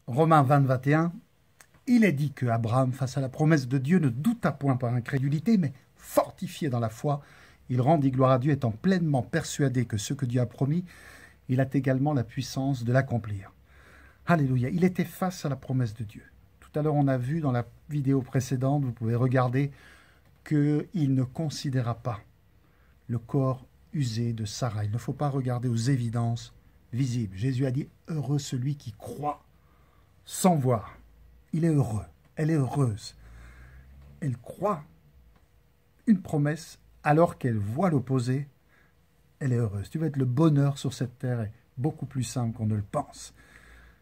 Romains 20, 21, il est dit que Abraham, face à la promesse de Dieu, ne douta point par incrédulité, mais fortifié dans la foi, il rendit gloire à Dieu, étant pleinement persuadé que ce que Dieu a promis, il a également la puissance de l'accomplir. Alléluia, il était face à la promesse de Dieu. Tout à l'heure, on a vu dans la vidéo précédente, vous pouvez regarder, qu'il ne considéra pas le corps usé de Sarah. Il ne faut pas regarder aux évidences visibles. Jésus a dit « Heureux celui qui croit sans voir ». Il est heureux, elle est heureuse. Elle croit une promesse alors qu'elle voit l'opposé, elle est heureuse. Tu vas être le bonheur sur cette terre est beaucoup plus simple qu'on ne le pense.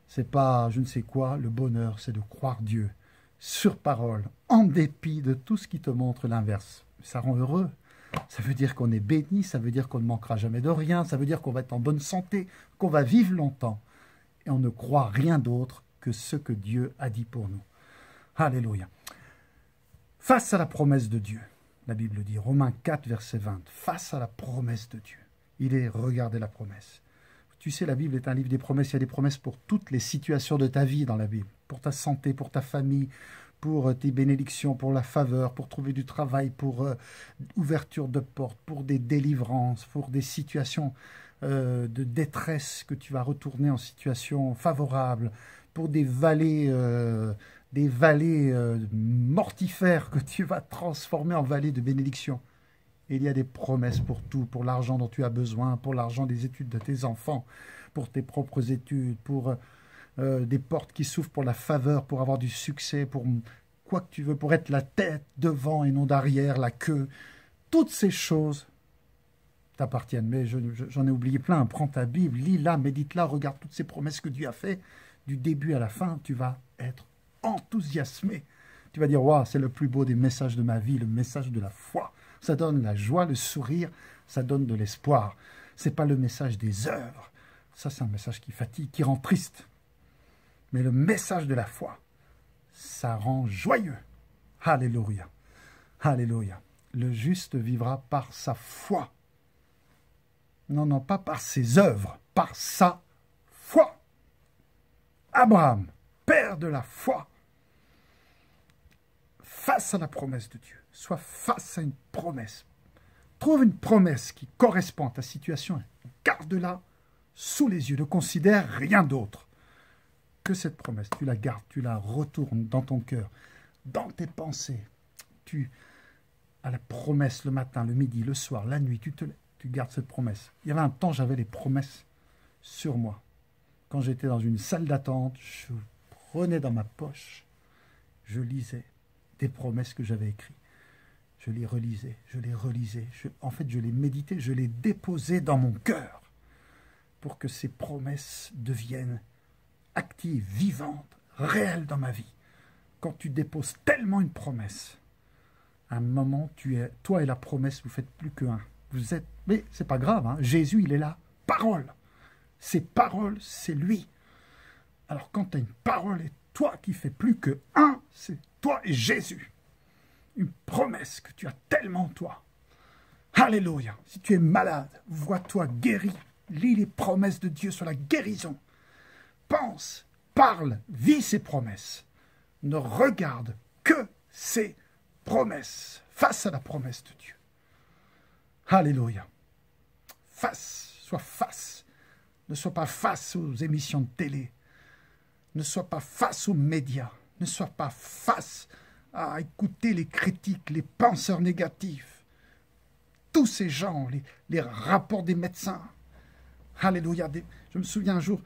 C'est pas je ne sais quoi, le bonheur c'est de croire Dieu sur parole, en dépit de tout ce qui te montre l'inverse. Ça rend heureux. Ça veut dire qu'on est béni, ça veut dire qu'on ne manquera jamais de rien, ça veut dire qu'on va être en bonne santé, qu'on va vivre longtemps. Et on ne croit rien d'autre que ce que Dieu a dit pour nous. Alléluia. Face à la promesse de Dieu, la Bible dit, Romains 4, verset 20, face à la promesse de Dieu, il est, regardez la promesse. Tu sais, la Bible est un livre des promesses, il y a des promesses pour toutes les situations de ta vie dans la Bible, pour ta santé, pour ta famille, pour tes bénédictions, pour la faveur, pour trouver du travail, pour ouverture de portes, pour des délivrances, pour des situations de détresse que tu vas retourner en situation favorable, pour des vallées mortifères que tu vas transformer en vallées de bénédiction. Et il y a des promesses pour tout, pour l'argent dont tu as besoin, pour l'argent des études de tes enfants, pour tes propres études, pour des portes qui s'ouvrent pour la faveur, pour avoir du succès, pour quoi que tu veux, pour être la tête devant et non derrière, la queue. Toutes ces choses t'appartiennent. Mais j'en ai oublié plein. Prends ta Bible, lis-la, médite-la, regarde toutes ces promesses que Dieu a fait. Du début à la fin, tu vas être enthousiasmé. Tu vas dire, waouh, c'est le plus beau des messages de ma vie, le message de la foi. Ça donne la joie, le sourire, ça donne de l'espoir. C'est pas le message des œuvres. Ça, c'est un message qui fatigue, qui rend triste. Mais le message de la foi, ça rend joyeux. Alléluia. Alléluia. Le juste vivra par sa foi. Non, non, pas par ses œuvres, par sa foi. Abraham, père de la foi, face à la promesse de Dieu, soit face à une promesse. Trouve une promesse qui correspond à ta situation, garde-la sous les yeux, ne considère rien d'autre que cette promesse. Tu la gardes, tu la retournes dans ton cœur, dans tes pensées. Tu as la promesse le matin, le midi, le soir, la nuit, tu gardes cette promesse. Il y avait un temps, j'avais les promesses sur moi. Quand j'étais dans une salle d'attente, je prenais dans ma poche, je lisais des promesses que j'avais écrites. Je les relisais, je les relisais. En fait, je les méditais, je les déposais dans mon cœur pour que ces promesses deviennent actives, vivantes, réelles dans ma vie. Quand tu déposes tellement une promesse, à un moment, toi et la promesse, vous faites plus qu'un. Vous êtes, mais c'est pas grave, hein, Jésus, il est là, parole. Ces paroles, c'est lui. Alors quand tu as une parole et toi qui fais plus que un, c'est toi et Jésus. Une promesse que tu as tellement en toi. Alléluia. Si tu es malade, vois-toi guéri. Lis les promesses de Dieu sur la guérison. Pense, parle, vis ces promesses. Ne regarde que ces promesses. Face à la promesse de Dieu. Alléluia. Sois face. Ne sois pas face aux émissions de télé. Ne sois pas face aux médias. Ne sois pas face à écouter les critiques, les penseurs négatifs. Tous ces gens, les rapports des médecins. Alléluia. Je me souviens un jour,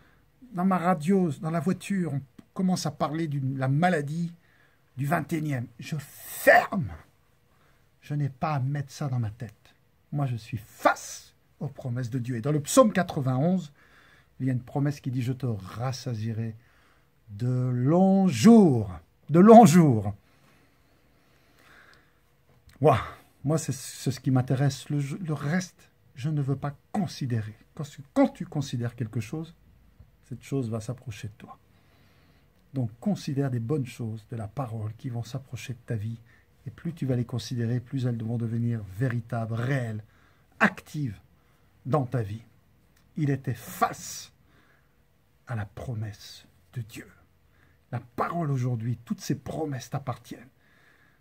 dans ma radio, dans la voiture, on commence à parler de la maladie du 21e. Je ferme. Je n'ai pas à mettre ça dans ma tête. Moi, je suis face aux promesses de Dieu. Et dans le psaume 91, il y a une promesse qui dit « Je te rassasierai de longs jours. » De longs jours. Wow. Moi, c'est ce qui m'intéresse. Le reste, je ne veux pas considérer. Quand tu considères quelque chose, cette chose va s'approcher de toi. Donc, considère des bonnes choses de la parole qui vont s'approcher de ta vie. Et plus tu vas les considérer, plus elles vont devenir véritables, réelles, actives dans ta vie. Il était face à la promesse de Dieu. La parole aujourd'hui, toutes ces promesses t'appartiennent.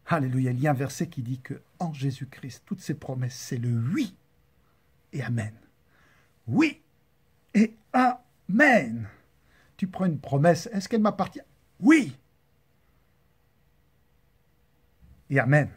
Alléluia. Il y a un verset qui dit que en Jésus-Christ, toutes ces promesses, c'est le oui et amen. Oui et amen. Tu prends une promesse, est-ce qu'elle m'appartient? Oui et amen.